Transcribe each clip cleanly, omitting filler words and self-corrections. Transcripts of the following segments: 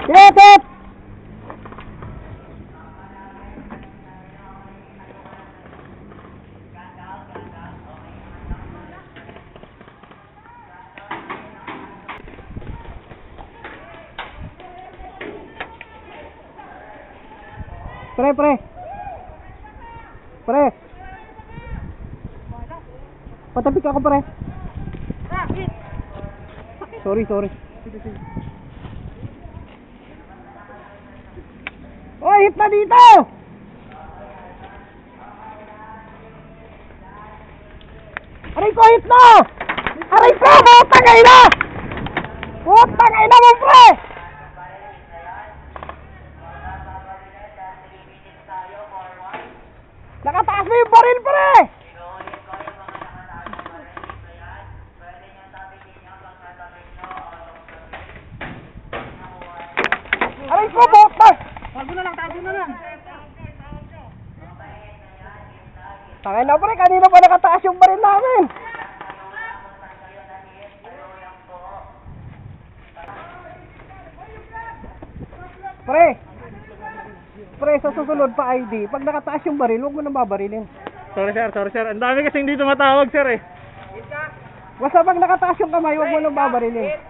Hit, hit! Pre, pre. Pre. Patapik ako, pre. Sorry, sorry. Oy, hit na dito! Aray ko, hit na! Aray ko, putang ina! Putang ina mo, pre! Nakataas mo yung baril, pre! Aray ko, bota! Tago na lang, tago na lang. Tangay na, pre, kanina pa nakataas yung baril namin. Pre, sa susunod pa ID, pag nakataas yung baril, huwag mo nang babarilin. Sorry sir. Ang dami kasing dito matawag sir eh. Basta pag nakataas yung kamay, huwag mo nang babarilin.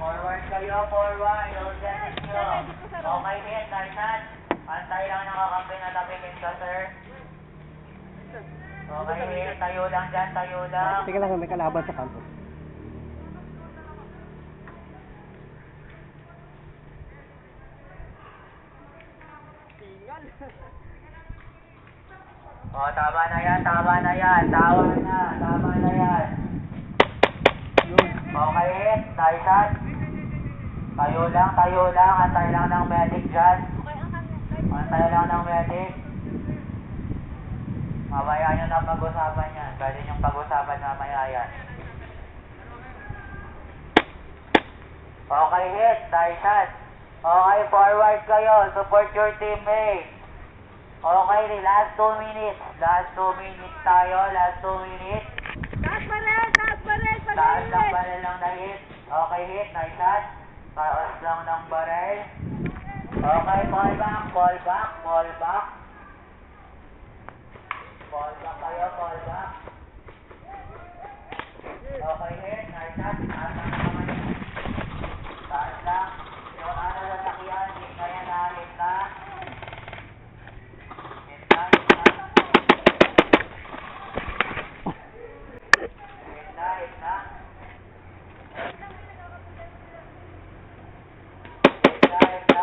Forward kayo, forward. Hold that nyo. Okay, hit, Tarzan. Pantay lang nakakampi na tapikin ka, sir. Okay, hit. Tayo lang dyan, tayo lang. Sige lang, may kalaban sa kanto. O, tama na yan, tama na yan. Tama na yan. Okay, hit, Tarzan. Tayo lang. Antay lang ng medic dyan. Antay lang ng medic. Mamaya nyo na pag-usapan yan. Pwede nyong pag-usapan mamaya yan. Okay, hit, Tarzan. Okay, forward kayo. Support your teammate. Okay, last 2 minutes. Last 2 minutes tayo. Last 2 minutes. Taas baril! Taas lang baril lang na hit. Okay, hit, Tarzan. Taas lang ng baril. Okay, fall back. Fall back kayo, fall back. Okay, hit, Tarzan. Taas lang naman yun. Taas lang. Yung ano na sakyan, hit na yan ha, hit na. Hit na.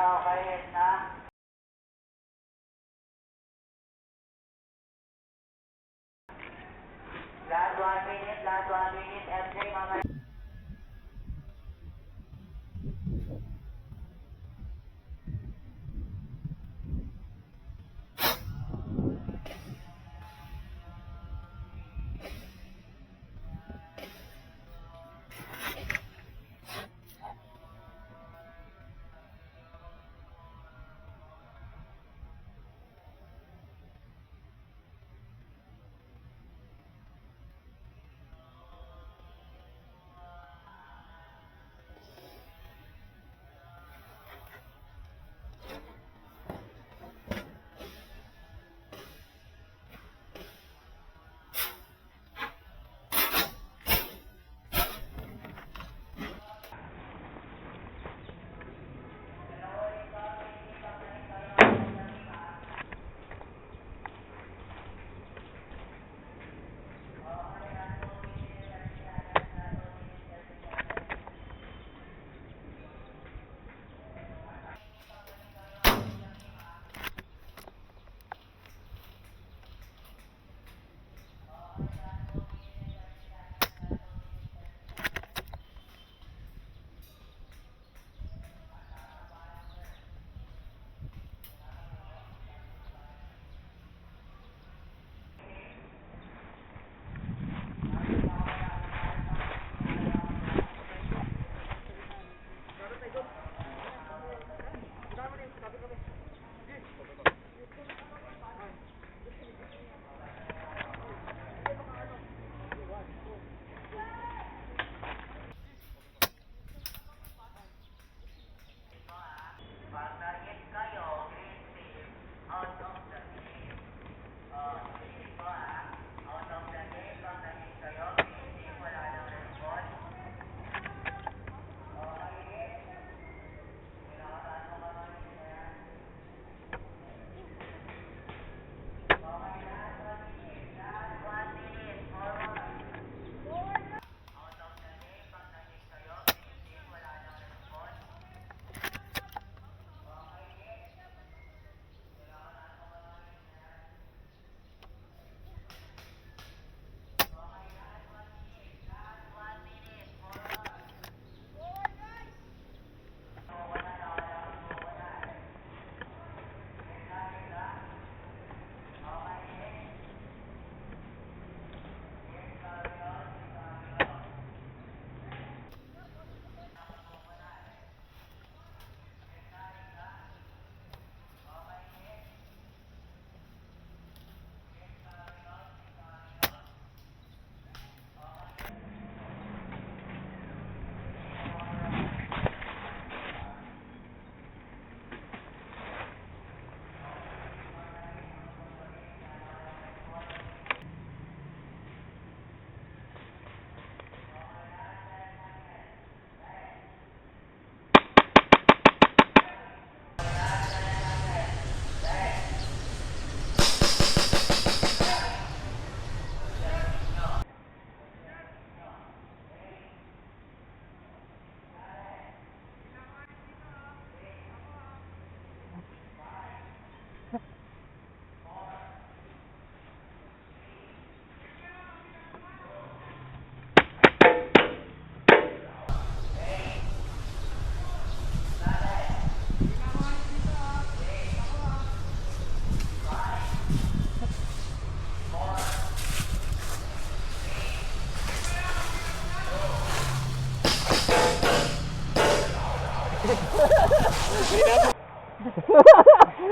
Okay, hit na. Last 1 minute, MJ,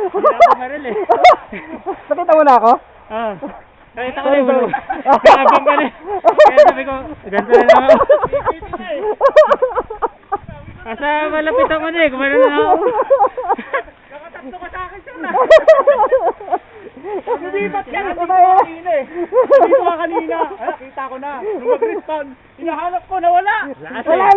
Hindi na bumaril eh. Nakita mo na ako? Ah. Nakita ko na yung bulong. Nakabang ka na. Kaya sabi ko, ganito na lang ako. Asa malapit ako na eh, kumaroon na ako. Nakatakto ka sa akin, sir na. Lumipat ka na kanina eh. Hindi mo kanina. Ay, nakita ko na. Nung mag-respawn, hinahanap ko na wala. Wala